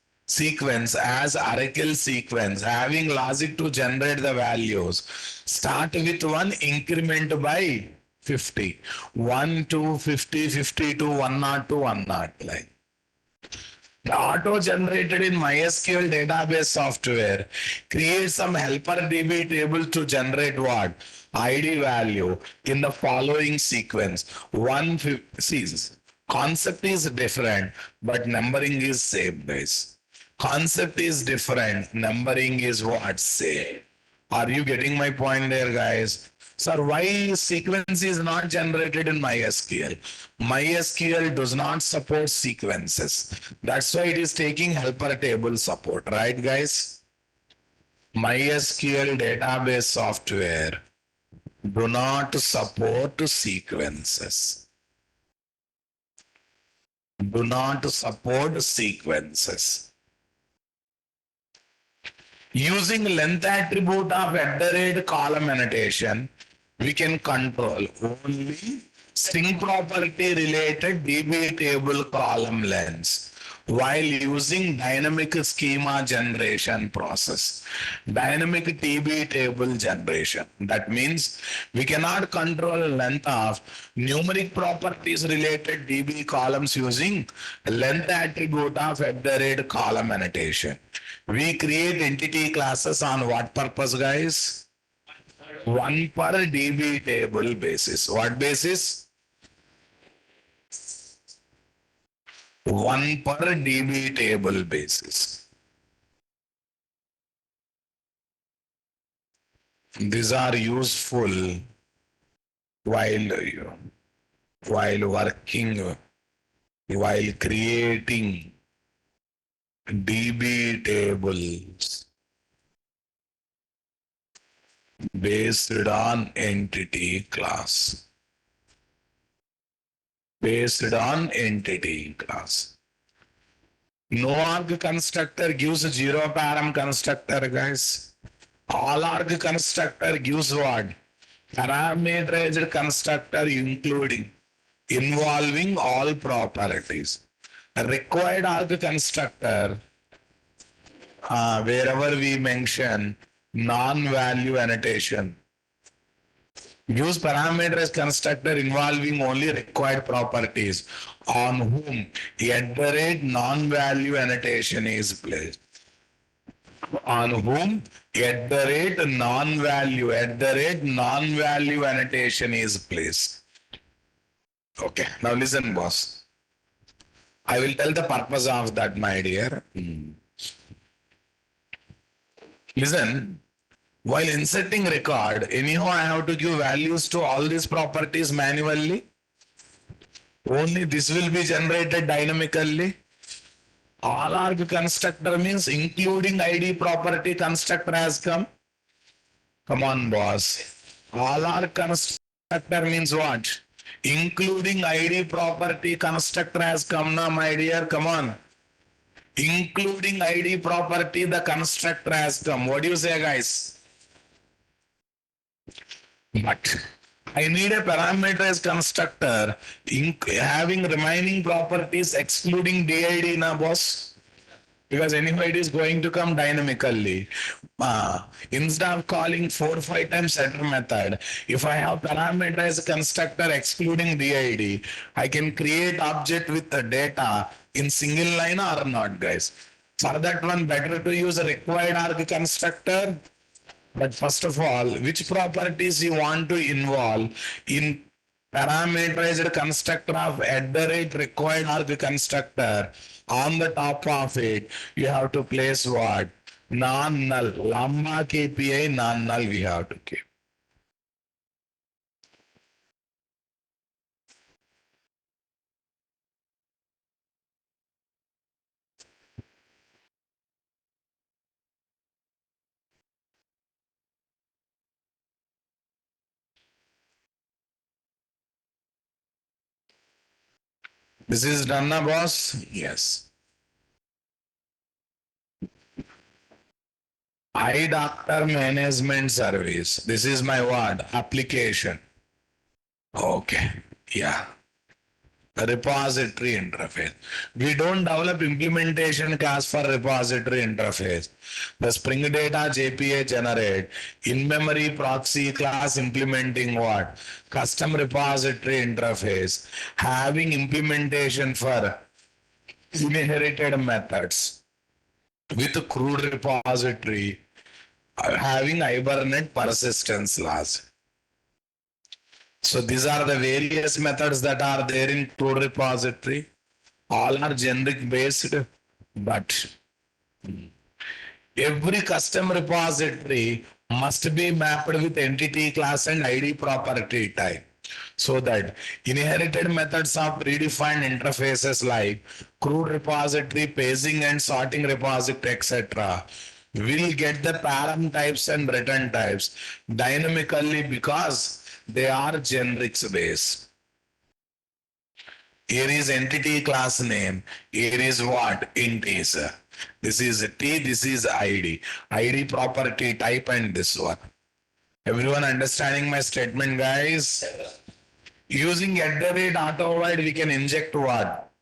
as Oracle sequence having logic to generate the values. Start with one, increment by 50. 1 to 50, 50 to 102, 100. Like. The auto generated in MySQL database software creates some helper DB table to generate what? ID value in the following sequence. See, concept is different, but numbering is same, guys. Concept is different, numbering is what? Same. Are you getting my point there, guys? Sir, why sequence is not generated in MySQL? MySQL does not support sequences. That's why it is taking helper table support, right, guys? MySQL database software do not support sequences. Do not support sequences. Using length attribute of @column annotation, we can control only string property related DB table column lengths while using dynamic schema generation process. Dynamic DB table generation. That means we cannot control length of numeric properties related DB columns using length attribute of @column annotation. We create entity classes on what purpose, guys? One per DB table basis. What basis? One per DB table basis. These are useful while working, while creating DB tables based on entity class. Based on entity class. No arg constructor gives zero param constructor, guys. All arg constructor gives what? Parameterized constructor involving all properties. Required arg constructor, wherever we mention non-value annotation, use parameterized constructor involving only required properties on whom non-value annotation is placed. On whom non-value annotation is placed. Okay, now listen, boss. I will tell the purpose of that, my dear. Listen, while inserting record, anyhow I have to give values to all these properties manually. Only this will be generated dynamically. All arg constructor means including ID property constructor has come. Come on, boss. All arg constructor means what? Including ID property constructor has come now, my dear. Come on. Including ID property, the constructor has come. What do you say, guys? But I need a parameterized constructor having remaining properties excluding DID na boss. Because anyway it is going to come dynamically. Instead of calling 4-5 times setter method, if I have parameterized constructor excluding DID, I can create object with the data in single line or not, guys. For that one, better to use a required arg constructor. But first of all, which properties you want to involve in parameterized constructor of @required arg constructor? On the top of it, you have to place what? Non-null. Lamma KPI non-null we have to keep. This is done na boss? Yes. Eye doctor management service. This is my word. Application. Okay. Yeah. Repository interface. We don't develop implementation class for repository interface. The Spring Data JPA generate in-memory proxy class implementing what? Custom repository interface. Having implementation for inherited methods with crude repository. Having Hibernate persistence laws. So these are the various methods that are there in code repository. All are generic based, but every custom repository must be mapped with entity class and ID property type. So that inherited methods of predefined interfaces like crude repository, paging and sorting repository, etc. will get the param types and return types dynamically because they are generics based. Here is entity class name. Here is what? Integer. This is T, this is ID. ID property type and this one. Everyone understanding my statement, guys? Using @autovoid, we can inject what?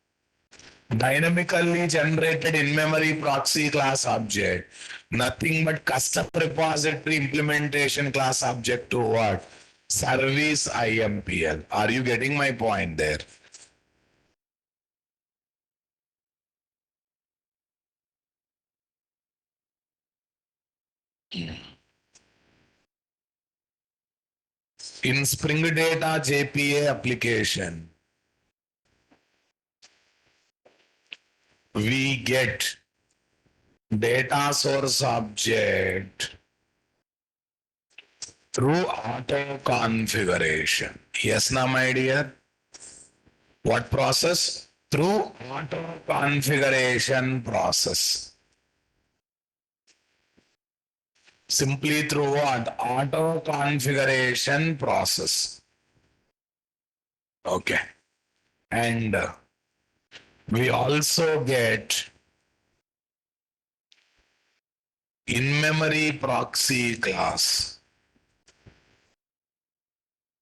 Dynamically generated in-memory proxy class object. Nothing but custom repository implementation class object to what? Service IMPL. Are you getting my point there? In Spring Data JPA application, we get data source object through auto configuration. Yes, na, my dear? What process? Through auto configuration process. Simply through what? Auto configuration process. Okay. And we also get in-memory proxy class.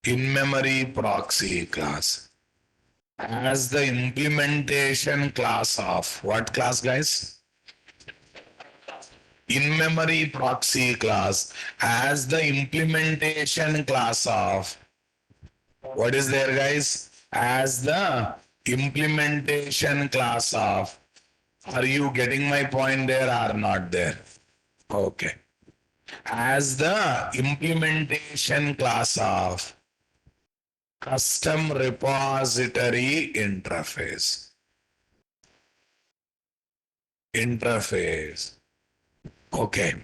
In-memory proxy class as the implementation class of what class, guys? In-memory proxy class as the implementation class of what is there, guys? As the implementation class of. Are you getting my point there or not there? Okay. As the implementation class of custom repository interface. interface. Okay.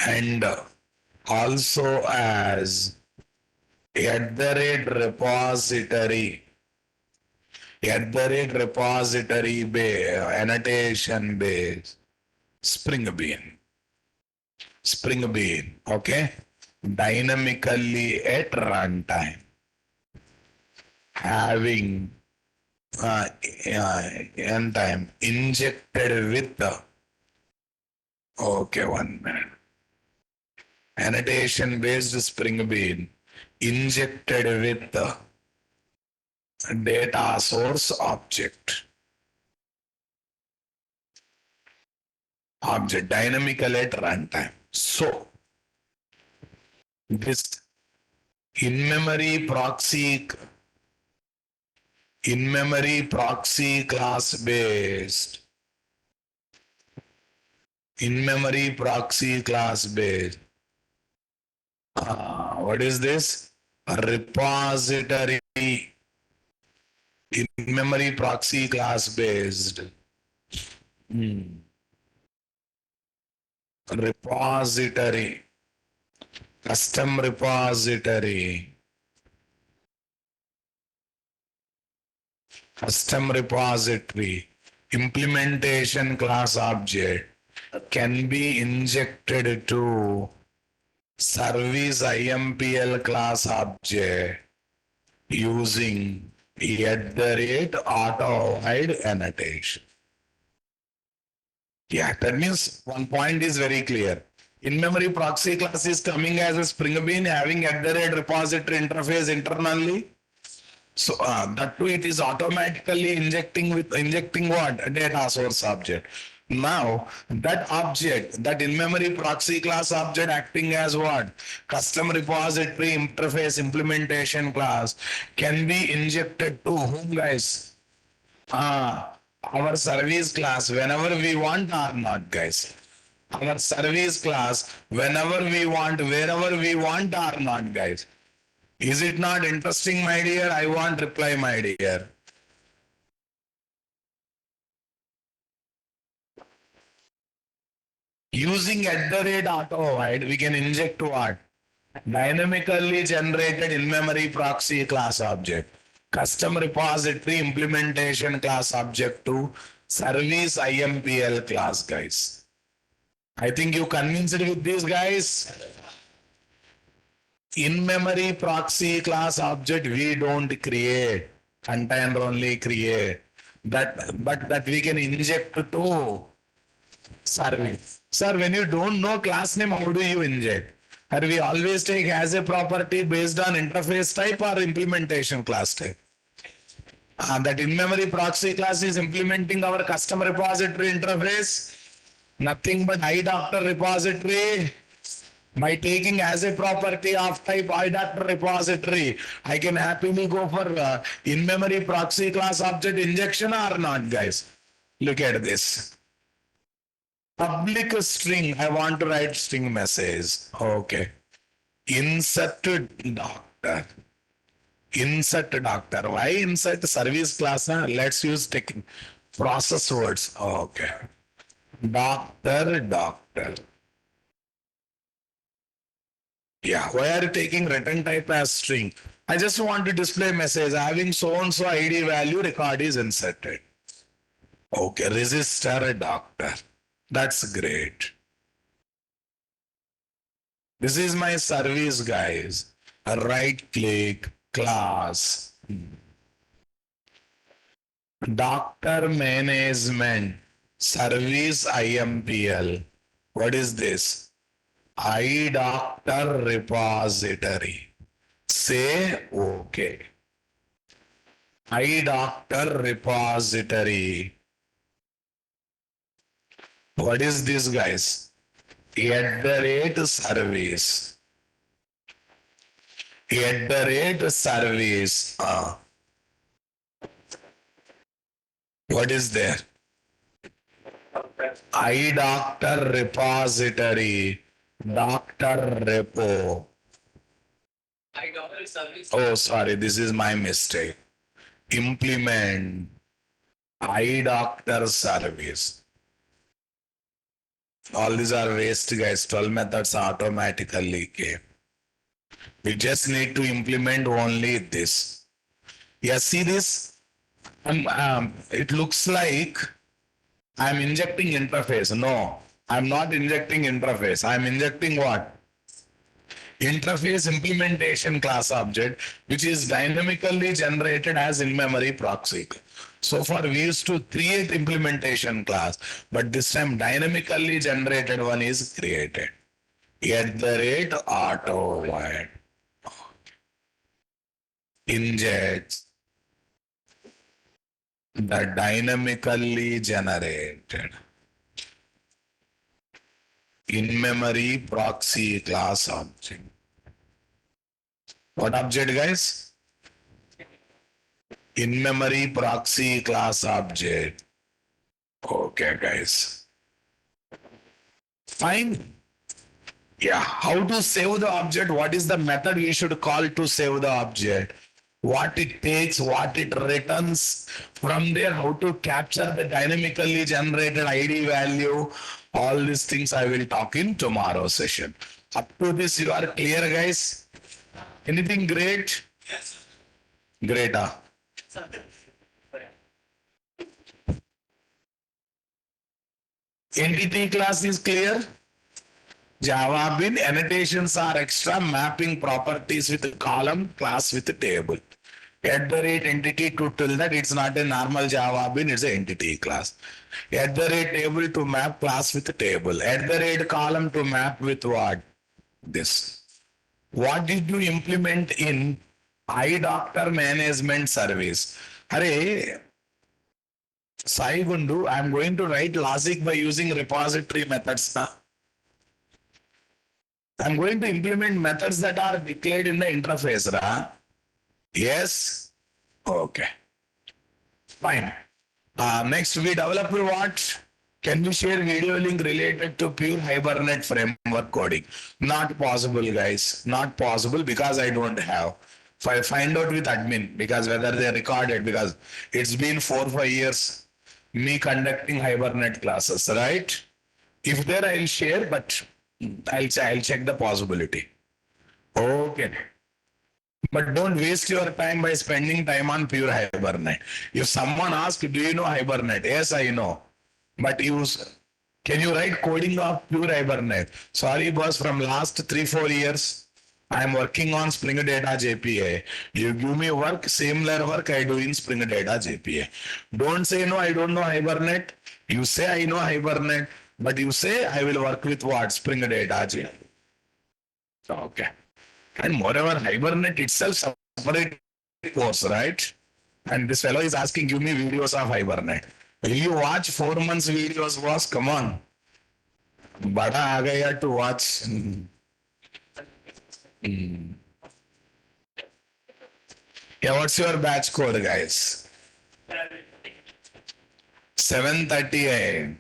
And also as repository, repository base, annotation base, Spring Bean. Spring Bean, okay? Dynamically at runtime, having end time injected with the, okay, 1 minute. Annotation based Spring Bean injected with the data source object dynamically at runtime. So this in-memory proxy class based what is this? A repository in-memory proxy class based repository, custom repository, implementation class object can be injected to service IMPL class object using auto-hide annotation. Yeah, that means one point is very clear. In-memory proxy class is coming as a Spring Bean having repository interface internally. So that too it is automatically injecting what? Data source object. Now that object, that in-memory proxy class object acting as what? Custom repository interface implementation class can be injected to whom, guys? Our service class whenever we want or not, guys. Our service class whenever we want, wherever we want or not, guys. Is it not interesting, my dear? I want reply, my dear. Using @auto-hide, we can inject what? Dynamically generated in-memory proxy class object. Custom repository implementation class object to service IMPL class, guys. I think you convinced with these guys. In-memory proxy class object we don't create, container only create. But that we can inject to service. Sir, when you don't know class name, how do you inject? Or we always take as a property based on interface type or implementation class type? That in-memory proxy class is implementing our custom repository interface. Nothing but iDoctor repository. By taking as a property of type iDoctor repository, I can happily go for in-memory proxy class object injection or not, guys. Look at this. Public string, I want to write string message. Okay. Insert doctor. Insert doctor. Why insert service class? Huh? Let's use process words. Okay. Doctor. Yeah, why are you taking return type as string? I just want to display message having so and so ID value, record is inserted. Okay, register doctor. That's great. This is my service, guys. Right click, class. Doctor management, service IMPL. What is this? iDoctor repository. Say okay. iDoctor repository. What is this, guys? Service. Service. What is there? iDoctor repository. Doctor repo. Oh, sorry, this is my mistake. Implement iDoctor service. All these are waste, guys. 12 methods automatically came. We just need to implement only this. Yeah, see this? It looks like I'm injecting interface. No, I'm not injecting interface. I'm injecting what? Interface implementation class object, which is dynamically generated as in-memory proxy. So far we used to create implementation class, but this time dynamically generated one is created. At the rate auto void injects the dynamically generated in-memory proxy class object. What object, guys? In-memory proxy class object. Okay, guys. Fine. Yeah, how to save the object? What is the method we should call to save the object? What it takes, what it returns. From there, how to capture the dynamically generated ID value. All these things I will talk in tomorrow's session. Up to this, you are clear, guys? Anything great? Yes. Great, huh? Entity class is clear? Java bin annotations are extra mapping properties with column, class with table. At the rate entity to tell that it's not a normal Java bin, it's an entity class. At the rate table to map class with table. At the rate column to map with what? This. What did you implement in eye doctor management service? Hare, Sai Gundu, I'm going to write logic by using repository methods. I'm going to implement methods that are declared in the interface. Yes? Okay. Fine. Next, we develop what? Can we share video link related to pure Hibernate framework coding? Not possible, guys. Not possible because I don't have. Find out with admin because whether they recorded because it's been 4-5 years me conducting Hibernate classes, right? If there, I'll share, but I'll check the possibility. Okay. But don't waste your time by spending time on pure Hibernate. If someone asks, do you know Hibernate? Yes, I know. But can you write coding of pure Hibernate? Sorry, boss, from last 3-4 years, I am working on Spring Data JPA. You give me work, similar work I do in Spring Data JPA. Don't say, no, I don't know Hibernate. You say, I know Hibernate. But you say, I will work with what? Spring Data JPA. Okay. And moreover, Hibernate itself separate course, right? And this fellow is asking, give me videos of Hibernate. Will you watch 4 months videos, boss? Come on. Bada aa gaya to watch. Yeah, what's your batch code, guys? 7:30 a.m.